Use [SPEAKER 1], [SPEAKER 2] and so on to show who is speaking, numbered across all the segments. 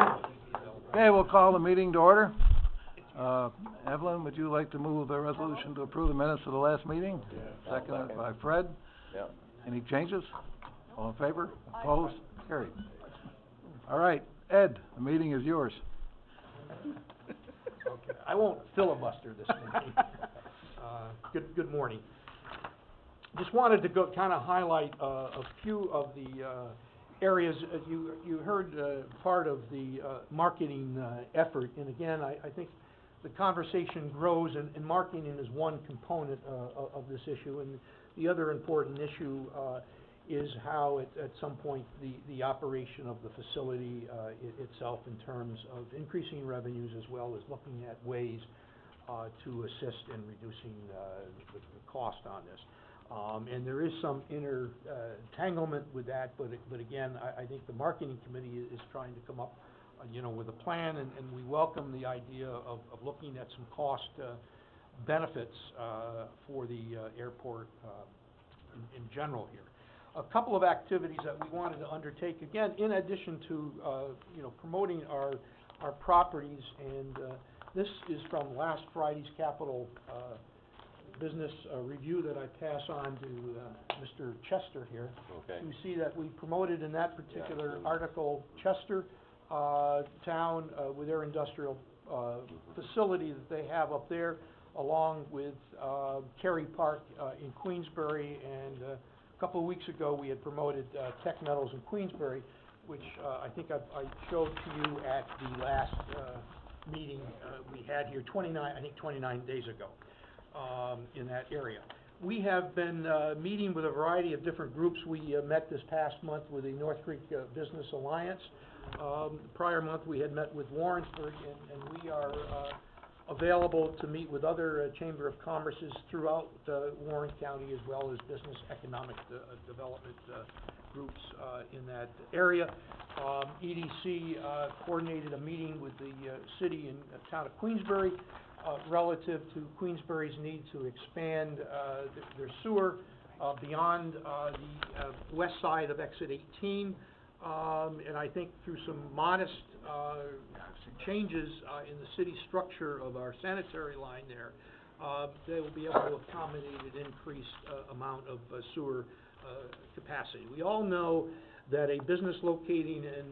[SPEAKER 1] Okay, we'll call the meeting to order. Evelyn, would you like to move the resolution to approve the minutes of the last meeting?
[SPEAKER 2] Yeah.
[SPEAKER 1] Seconded by Fred.
[SPEAKER 2] Yeah.
[SPEAKER 1] Any changes? All in favor? Opposed? Carried. All right, Ed, the meeting is yours.
[SPEAKER 3] Okay, I won't filibuster this meeting. Good morning. Just wanted to kind of highlight a few of the areas. You heard part of the marketing effort, and again, I think the conversation grows, and marketing is one component of this issue, and the other important issue is how at some point the operation of the facility itself in terms of increasing revenues as well as looking at ways to assist in reducing the cost on this. And there is some entanglement with that, but again, I think the marketing committee is trying to come up with a plan, and we welcome the idea of looking at some cost benefits for the airport in general here. A couple of activities that we wanted to undertake, again, in addition to promoting our properties, and this is from last Friday's Capital Business Review that I pass on to Mr. Chester here.
[SPEAKER 2] Okay.
[SPEAKER 3] You see that we promoted in that particular article Chester town with their industrial facility that they have up there, along with Cary Park in Queensbury, and a couple of weeks ago we had promoted Tech Metals in Queensbury, which I think I showed to you at the last meeting we had here 29 days ago in that area. We have been meeting with a variety of different groups. We met this past month with the North Creek Business Alliance. Prior month we had met with Warrensburg, and we are available to meet with other Chamber of Commerces throughout Warren County, as well as business economic development groups in that area. EDC coordinated a meeting with the city and town of Queensbury relative to Queensbury's need to expand their sewer beyond the west side of exit 18. And I think through some modest changes in the city structure of our sanitary line there, they will be able to accommodate an increased amount of sewer capacity. We all know that a business locating in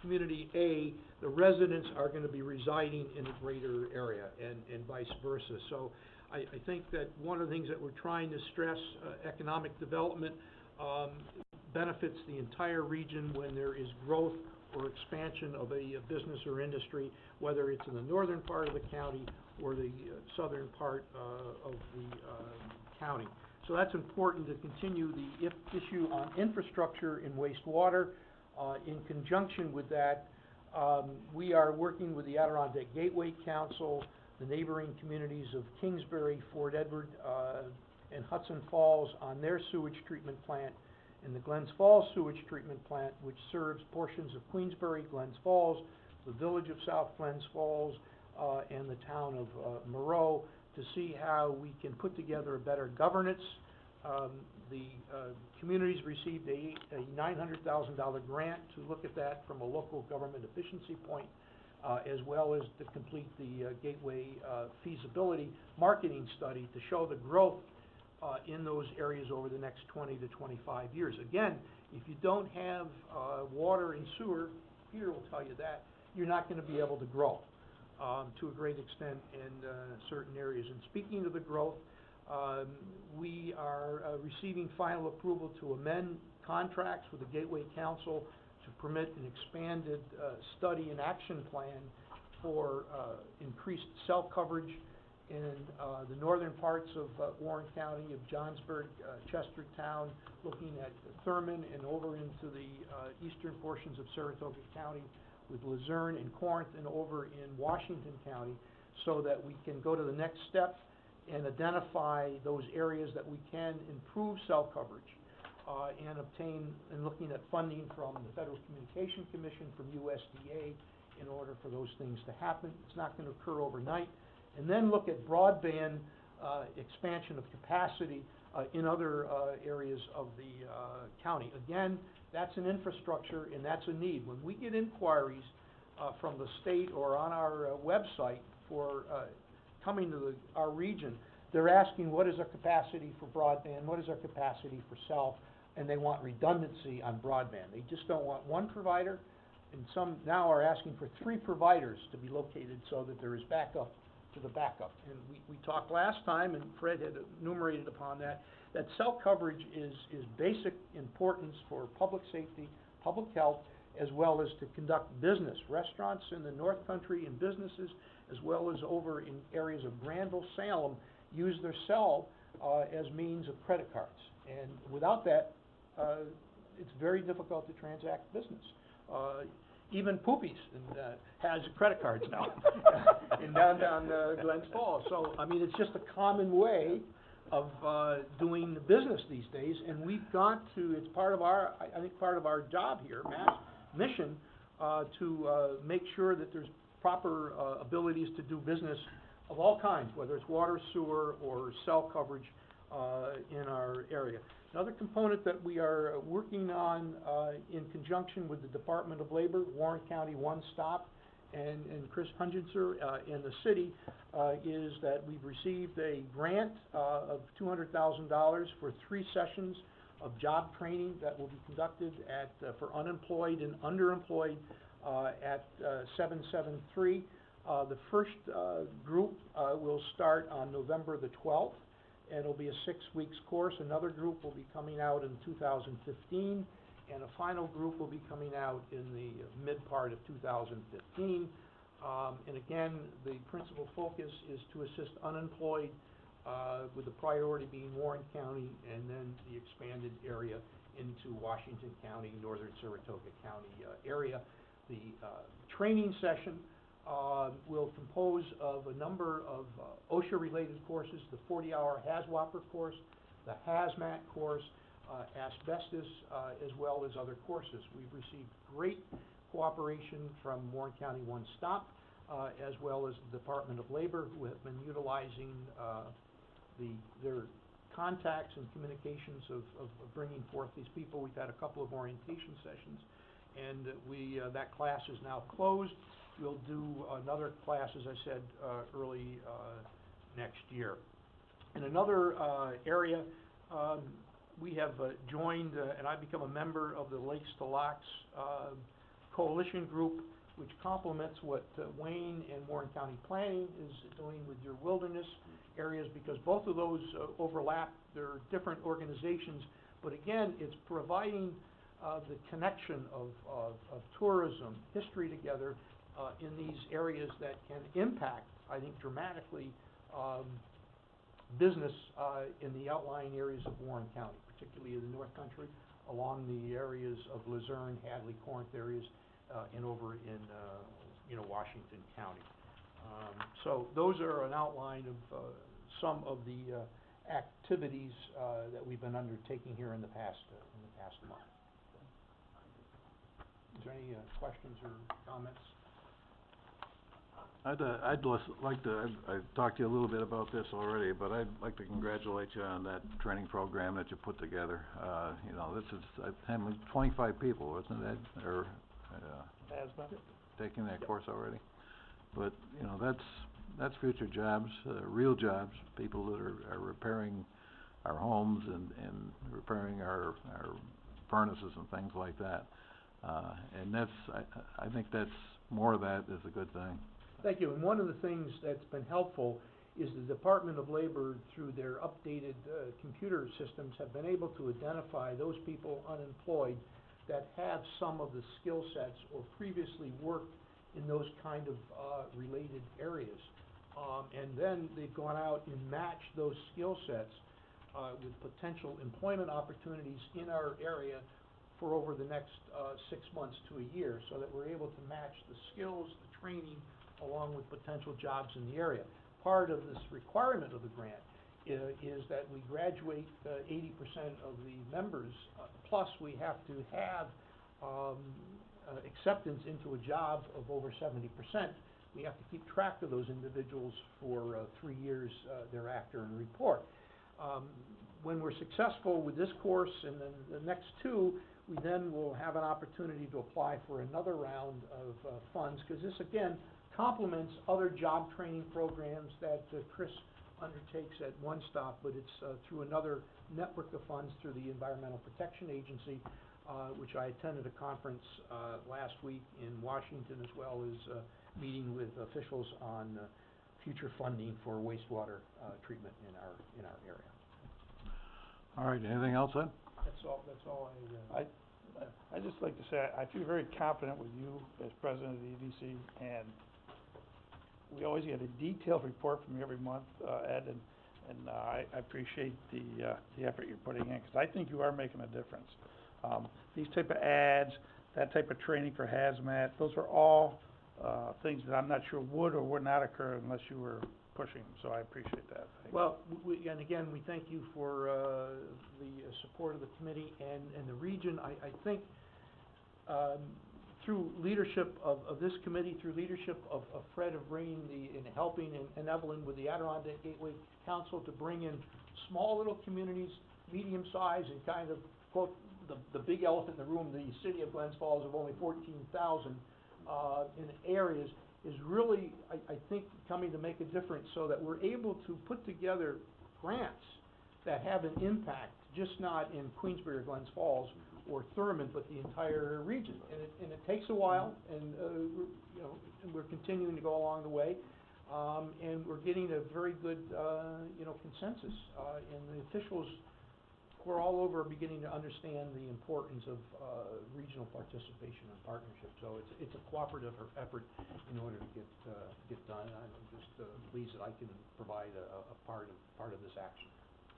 [SPEAKER 3] Community A, the residents are going to be residing in a greater area, and vice versa. So I think that one of the things that we're trying to stress, economic development benefits the entire region when there is growth or expansion of a business or industry, whether it's in the northern part of the county or the southern part of the county. So that's important to continue the issue on infrastructure in wastewater. In conjunction with that, we are working with the Adirondack Gateway Council, the neighboring communities of Kingsbury, Fort Edward, and Hudson Falls on their sewage treatment plant, and the Glens Falls sewage treatment plant, which serves portions of Queensbury, Glens Falls, the village of South Glens Falls, and the town of Moreau, to see how we can put together a better governance. The communities received a $900,000 grant to look at that from a local government efficiency point, as well as to complete the Gateway feasibility marketing study to show the growth in those areas over the next 20 to 25 years. Again, if you don't have water and sewer, Peter will tell you that, you're not going to be able to grow to a great extent in certain areas. And speaking of the growth, we are receiving final approval to amend contracts with the Gateway Council to permit an expanded study and action plan for increased cell coverage in the northern parts of Warren County, of Johnsburg, Chestertown, looking at Thurman, and over into the eastern portions of Saratoga County with Luzerne and Corinth, and over in Washington County, so that we can go to the next step and identify those areas that we can improve cell coverage and obtain, and looking at funding from the Federal Communication Commission, from USDA, in order for those things to happen. It's not going to occur overnight. And then look at broadband expansion of capacity in other areas of the county. Again, that's an infrastructure and that's a need. When we get inquiries from the state or on our website for coming to our region, they're asking what is our capacity for broadband, what is our capacity for cell, and they want redundancy on broadband. They just don't want one provider, and some now are asking for 3 providers to be located so that there is backup to the backup. And we talked last time, and Fred had enumerated upon that cell coverage is basic importance for public safety, public health, as well as to conduct business. Restaurants in the North Country and businesses, as well as over in areas of Granville, Salem, use their cell as means of credit cards. And without that, it's very difficult to transact business. Even Poopies has credit cards now in downtown Glens Falls. So, I mean, it's just a common way of doing business these days, and we've got to, it's part of our, I think part of our job here, Matt's mission, to make sure that there's proper abilities to do business of all kinds, whether it's water, sewer, or cell coverage in our area. Another component that we are working on in conjunction with the Department of Labor, Warren County One Stop, and Chris Hungenser in the city, is that we've received a grant of $200,000 for 3 sessions of job training that will be conducted at for unemployed and underemployed at 773. The first group will start on November the 12th. And it'll be a 6 weeks course. Another group will be coming out in 2015, and a final group will be coming out in the mid part of 2015. And again, the principal focus is to assist unemployed, with the priority being Warren County, and then the expanded area into Washington County, northern Saratoga County area. The training session will compose of a number of OSHA-related courses, the 40-hour HAZWOPER course, the hazmat course, asbestos, as well as other courses. We've received great cooperation from Warren County One Stop, as well as the Department of Labor, who have been utilizing their contacts and communications of bringing forth these people. We've had a couple of orientation sessions, and that class is now closed. We'll do another class, as I said, early next year. In another area, we have joined, and I've become a member of the Lakes to Locks coalition group, which complements what Wayne and Warren County Planning is doing with your wilderness areas, because both of those overlap. They're different organizations, but again, it's providing the connection of tourism, history together, in these areas that can impact, I think, dramatically business in the outlying areas of Warren County, particularly in the North Country, along the areas of Luzerne, Hadley, Corinth areas, and over in Washington County. So those are an outline of some of the activities that we've been undertaking here in the past month. Is there any questions or comments?
[SPEAKER 1] I'd like to, I've talked to you a little bit about this already, but I'd like to congratulate you on that training program that you put together. This is, 25 people, wasn't it, Ed? Or, taking that course already? But, that's future jobs, real jobs, people that are repairing our homes and repairing our furnaces and things like that. And I think that's, more of that is a good thing.
[SPEAKER 3] Thank you. And one of the things that's been helpful is the Department of Labor, through their updated computer systems, have been able to identify those people unemployed that have some of the skill sets or previously worked in those kind of related areas. And then they've gone out and matched those skill sets with potential employment opportunities in our area for over the next 6 months to a year, so that we're able to match the skills, the training, along with potential jobs in the area. Part of this requirement of the grant is that we graduate 80% of the members, plus we have to have acceptance into a job of over 70%. We have to keep track of those individuals for 3 years thereafter and report. When we're successful with this course and then the next 2, we then will have an opportunity to apply for another round of funds, because this, again, complements other job training programs that Chris undertakes at One Stop, but it's through another network of funds through the Environmental Protection Agency, which I attended a conference last week in Washington, as well as meeting with officials on future funding for wastewater treatment in our area.
[SPEAKER 1] All right, anything else, Ed?
[SPEAKER 3] That's all
[SPEAKER 2] I'd just like to say, I feel very confident with you as president of the EDC, and we always get a detailed report from you every month, Ed, and I appreciate the effort you're putting in, because I think you are making a difference. These type of ads, that type of training for hazmat, those are all things that I'm not sure would or would not occur unless you were pushing them, so I appreciate that. Thank you.
[SPEAKER 3] Well, and again, we thank you for the support of the committee and the region. I think through leadership of this committee, through leadership of Fred of bringing and helping, and Evelyn with the Adirondack Gateway Council to bring in small little communities, medium size, and kind of, quote, the big elephant in the room, the city of Glens Falls of only 14,000 in areas, is really, I think, coming to make a difference, so that we're able to put together grants that have an impact, just not in Queensbury or Glens Falls or Thurmond, but the entire region. And it takes a while, and we're continuing to go along the way, and we're getting a very good consensus, and the officials who are all over are beginning to understand the importance of regional participation and partnership. So it's a cooperative effort in order to get done. I'm just pleased that I can provide a part of this action.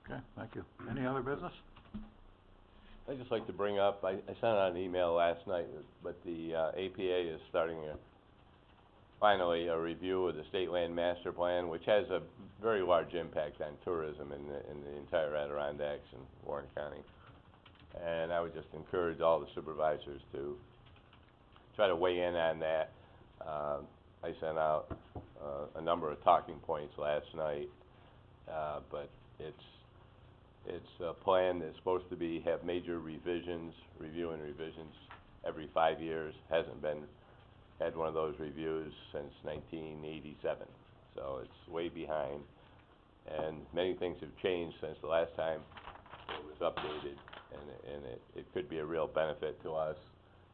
[SPEAKER 1] Okay, thank you. Any other business?
[SPEAKER 4] I'd just like to bring up, I sent out an email last night, but the APA is starting finally a review of the State Land Master Plan, which has a very large impact on tourism in the entire Adirondacks and Warren County. And I would just encourage all the supervisors to try to weigh in on that. I sent out a number of talking points last night, but it's a plan that's supposed to have major revisions, review and revisions every 5 years. Hasn't had one of those reviews since 1987, so it's way behind. And many things have changed since the last time it was updated, and it could be a real benefit to us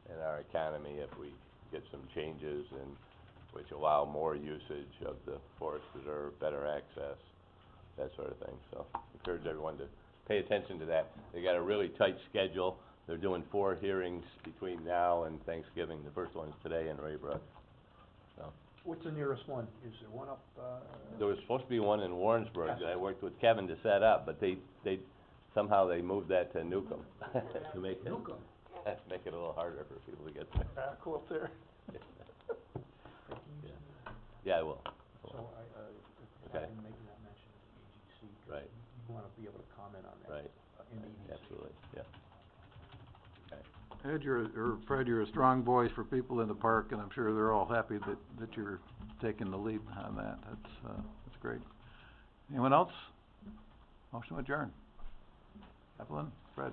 [SPEAKER 4] and our economy if we get some changes which allow more usage of the forest reserve, better access, that sort of thing. So encourage everyone to pay attention to that. They got a really tight schedule. They're doing 4 hearings between now and Thanksgiving. The first one's today in Raybrook. So.
[SPEAKER 3] What's the nearest one? Is there one up?
[SPEAKER 4] There was supposed to be one in Warrensburg
[SPEAKER 3] Yes.
[SPEAKER 4] that I worked with Kevin to set up, but they somehow they moved that to Newcomb to make it
[SPEAKER 3] Newcomb.
[SPEAKER 4] make it a little harder for people to get there.
[SPEAKER 2] Cool up there.
[SPEAKER 4] Yeah, I will.
[SPEAKER 3] So
[SPEAKER 4] Okay.
[SPEAKER 3] I'm making that mention to the AGC. 'Cause
[SPEAKER 4] Right.
[SPEAKER 3] You want to be able to comment on that.
[SPEAKER 4] Right.
[SPEAKER 3] In the EDC.
[SPEAKER 4] Absolutely. Yeah.
[SPEAKER 1] Ed, Fred, you're a strong voice for people in the park, and I'm sure they're all happy that you're taking the lead on that. That's great. Anyone else? Motion adjourned. Evelyn, Fred.